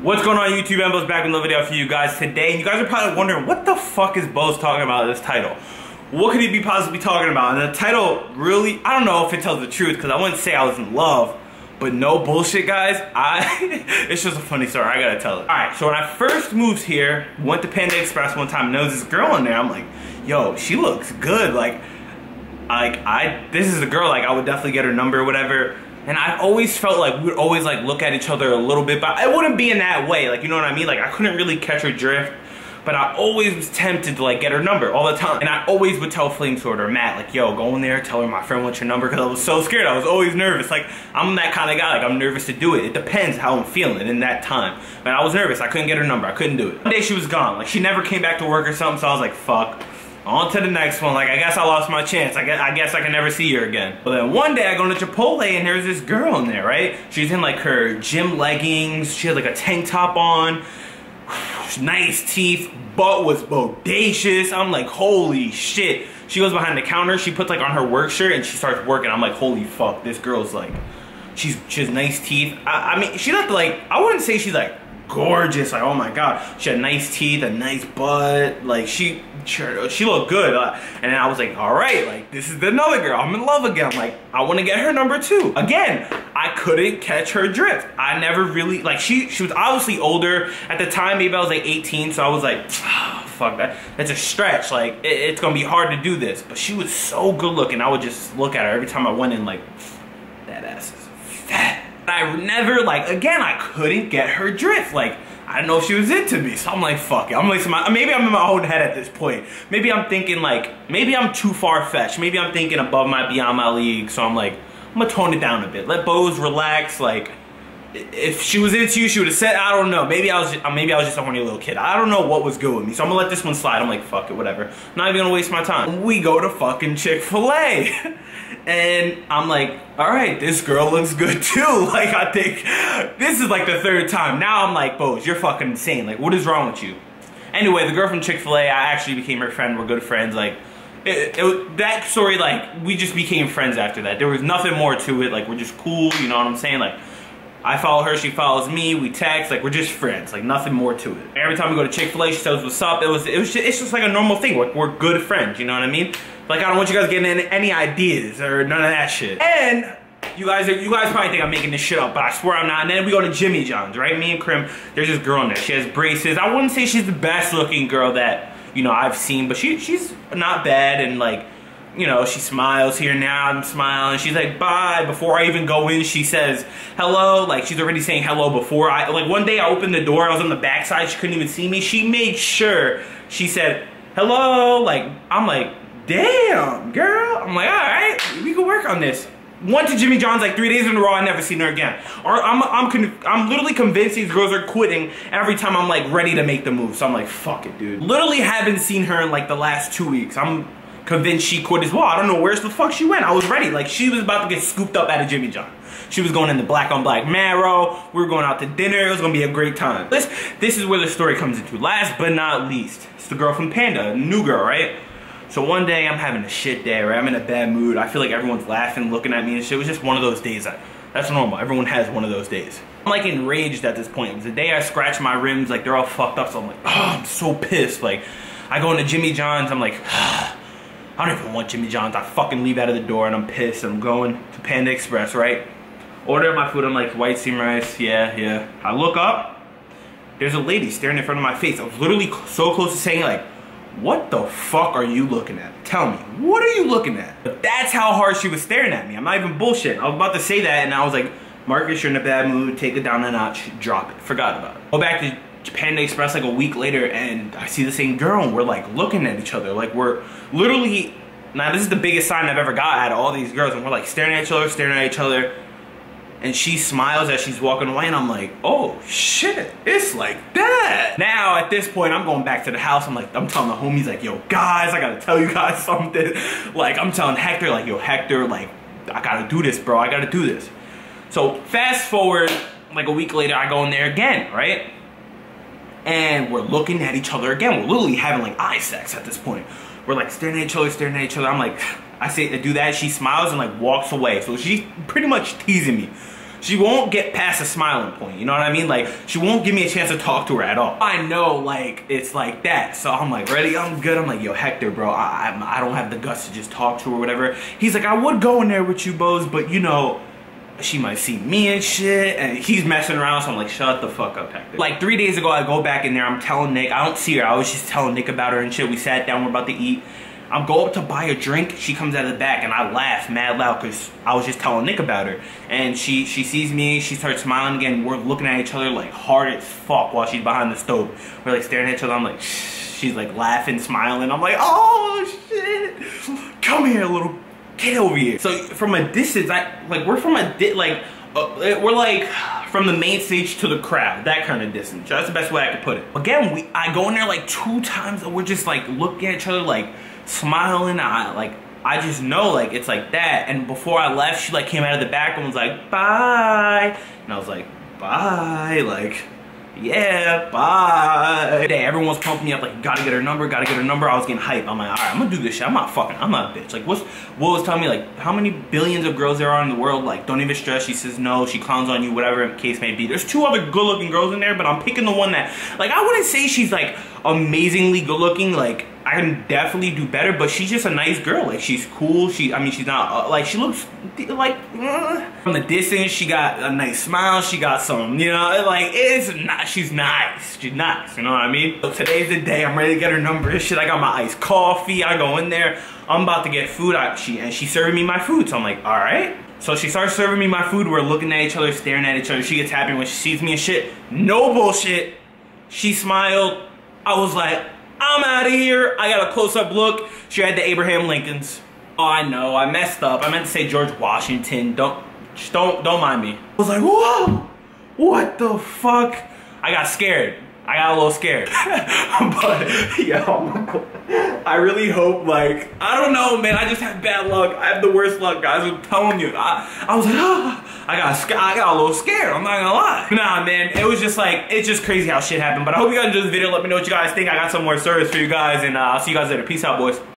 What's going on YouTube? Embo's back with another video for you guys today. And you guys are probably wondering, what the fuck is Bo's talking about in this title? What could he be possibly talking about? And the title really, I don't know if it tells the truth, because I wouldn't say I was in love, but no bullshit, guys. It's just a funny story, I gotta tell it. Alright, so when I first moved here, went to Panda Express one time, and there was this girl in there. I'm like, yo, she looks good. This is a girl, like, I would definitely get her number or whatever. And I always felt like we would always like look at each other a little bit, but it wouldn't be in that way, like, you know what I mean? Like, I couldn't really catch her drift, but I always was tempted to like get her number all the time. And I always would tell Flamesword or Matt, like, yo, go in there, tell her my friend wants your number, because I was so scared. I was always nervous. Like, I'm that kind of guy, like, I'm nervous to do it. It depends how I'm feeling in that time. But I was nervous, I couldn't get her number, I couldn't do it. One day she was gone, like, she never came back to work or something, so I was like, fuck. On to the next one. Like, I guess I lost my chance. I guess I can never see her again. But then one day I go to Chipotle and there's this girl in there, right? She's in like her gym leggings. She had like a tank top on. Nice teeth. Butt was bodacious. I'm like, holy shit. She goes behind the counter. She puts like on her work shirt and she starts working. I'm like, holy fuck. This girl's like, she has nice teeth. I mean, she looked like, I wouldn't say she's like gorgeous, like, oh my god, she had nice teeth, a nice butt, like, she looked good, and then I was like, all right, like, this is another girl, I'm in love again, like, I want to get her number too. Again, I couldn't catch her drift. I never really, like, she was obviously older at the time. Maybe I was like 18, so I was like, oh, fuck that, that's a stretch, like, it's gonna be hard to do this. But she was so good looking, I would just look at her every time I went in, like, that ass is fat. I never, like, again, I couldn't get her drift. Like, I don't know if she was into me, so I'm like, fuck it. I'm like, maybe I'm in my own head at this point. Maybe I'm thinking, like, maybe I'm too far-fetched. Maybe I'm thinking above my, beyond my league, so I'm like, I'm gonna tone it down a bit. Let Bose relax, like, if she was into you, she would have said, I don't know. Maybe I was just a horny little kid. I don't know what was good with me, so I'm gonna let this one slide. I'm like, fuck it, whatever. I'm not even gonna waste my time. We go to fucking Chick-fil-A. And I'm like, all right, this girl looks good too. Like, I think this is like the third time. Now I'm like, Bose, you're fucking insane. Like, what is wrong with you? Anyway, the girl from Chick-fil-A, I actually became her friend. We're good friends. Like, that story, like, we just became friends after that. There was nothing more to it. Like, we're just cool, you know what I'm saying? Like, I follow her, she follows me, we text, like, we're just friends, like, nothing more to it. Every time we go to Chick-fil-A, she says what's up. It's just like a normal thing. We're good friends, you know what I mean? Like, I don't want you guys getting any ideas or none of that shit. And you guys probably think I'm making this shit up, but I swear I'm not. And then we go to Jimmy John's, right? Me and Krim, there's this girl in there. She has braces. I wouldn't say she's the best looking girl that, you know, I've seen, but she's not bad. And like, you know, she smiles here now. I'm smiling. She's like, bye. Before I even go in, she says hello. Like, she's already saying hello before like, one day I opened the door. I was on the backside. She couldn't even see me. She made sure she said hello. Like, I'm like, damn, girl. I'm like, all right, we can work on this. Went to Jimmy John's like 3 days in a row. I never seen her again. Or I'm literally convinced these girls are quitting every time I'm like ready to make the move. So I'm like, fuck it, dude. Literally haven't seen her in like the last 2 weeks. I'm convinced she quit as well. I don't know where the fuck she went. I was ready. Like, she was about to get scooped up out of Jimmy John. She was going in the black on black marrow. We were going out to dinner. It was gonna be a great time. This is where the story comes into. Last but not least, it's the girl from Panda, a new girl, right? So one day I'm having a shit day, right? I'm in a bad mood. I feel like everyone's laughing, looking at me and shit. It was just one of those days. That's normal. Everyone has one of those days. I'm like enraged at this point. It was the day I scratched my rims, like they're all fucked up. So I'm like, oh, I'm so pissed. Like, I go into Jimmy John's, I'm like, I don't even want Jimmy John's. I fucking leave out of the door and I'm pissed. I'm going to Panda Express, right? Order my food. I'm like, white steamed rice. Yeah. I look up. There's a lady staring in front of my face. I was literally so close to saying, like, what the fuck are you looking at? Tell me, what are you looking at? But that's how hard she was staring at me. I'm not even bullshitting. I was about to say that and I was like, Marcus, you're in a bad mood. Take it down a notch. Drop it. Forgot about it. Go back to Panda Express like a week later and I see the same girl and we're like looking at each other. Like, we're literally, now this is the biggest sign I've ever got out of all these girls, and we're like staring at each other, and she smiles as she's walking away and I'm like, oh shit, it's like that. Now at this point I'm going back to the house. I'm telling the homies, like, yo guys, I gotta tell you guys something. Like, I'm telling Hector, like, yo Hector, like, I gotta do this, bro, I gotta do this. So fast forward like a week later, I go in there again, right? And we're looking at each other again. We're literally having like eye sex at this point. We're like staring at each other, I'm like, I say to do that, she smiles and like walks away. So she's pretty much teasing me. she won't get past the smiling point, you know what I mean? Like, she won't give me a chance to talk to her at all. I know, like, it's like that. So I'm like, ready? I'm good. I'm like, yo, Hector, bro, I don't have the guts to just talk to her or whatever. He's like, I would go in there with you, Bose, but you know, she might see me and shit, and he's messing around, so I'm like, shut the fuck up, Hector. Like 3 days ago, I go back in there, I'm telling Nick, I don't see her, I was just telling Nick about her and shit. We sat down, we're about to eat. I'm going up to buy a drink, she comes out of the back, and I laugh mad loud because I was just telling Nick about her. And she sees me, she starts smiling again, we're looking at each other like hard as fuck while she's behind the stove. We're like staring at each other, I'm like, shh. She's like laughing, smiling, I'm like, oh shit, come here, little, get over here. So from a distance, we're from we're like from the main stage to the crowd, that kind of distance. That's the best way I could put it. Again, I go in there like 2 times, and we're just like looking at each other, like smiling. I just know, like, it's like that. And before I left, she like came out of the back and was like, bye. And I was like, bye, like, yeah, bye. Everyone's pumping me up, like, gotta get her number, gotta get her number. I was getting hyped. I'm like, all right, I'm gonna do this shit. I'm not a bitch. Like, what was telling me, like, how many billions of girls there are in the world? Like, don't even stress. She says no, she clowns on you, whatever the case may be. There's 2 other good looking girls in there, but I'm picking the one that, like, I wouldn't say she's like amazingly good looking. Like, I can definitely do better, but she's just a nice girl. Like, she's cool. I mean, she's not, like, she looks, like, from the distance, she got a nice smile. She got some, you know, like, it's not, she's nice. She's nice, you know what I mean? So today's the day. I'm ready to get her number and shit. I got my iced coffee. I go in there. I'm about to get food. And she's serving me my food. So I'm like, all right. So she starts serving me my food. We're looking at each other, staring at each other. She gets happy when she sees me and shit. No bullshit. She smiled. I was like, I'm out of here. I got a close-up look. She had the Abraham Lincolns. Oh, I know, I messed up. I meant to say George Washington. Don't mind me. I was like, whoa, what the fuck? I got scared. I got a little scared. But, yo, I really hope, like, I don't know, man. I just have bad luck. I have the worst luck, guys. I'm telling you. I was like, I got a little scared. I'm not gonna lie. Nah, man. It was just like, it's just crazy how shit happened. But I hope you guys enjoyed this video. Let me know what you guys think. I got some more service for you guys. And I'll see you guys later. Peace out, boys.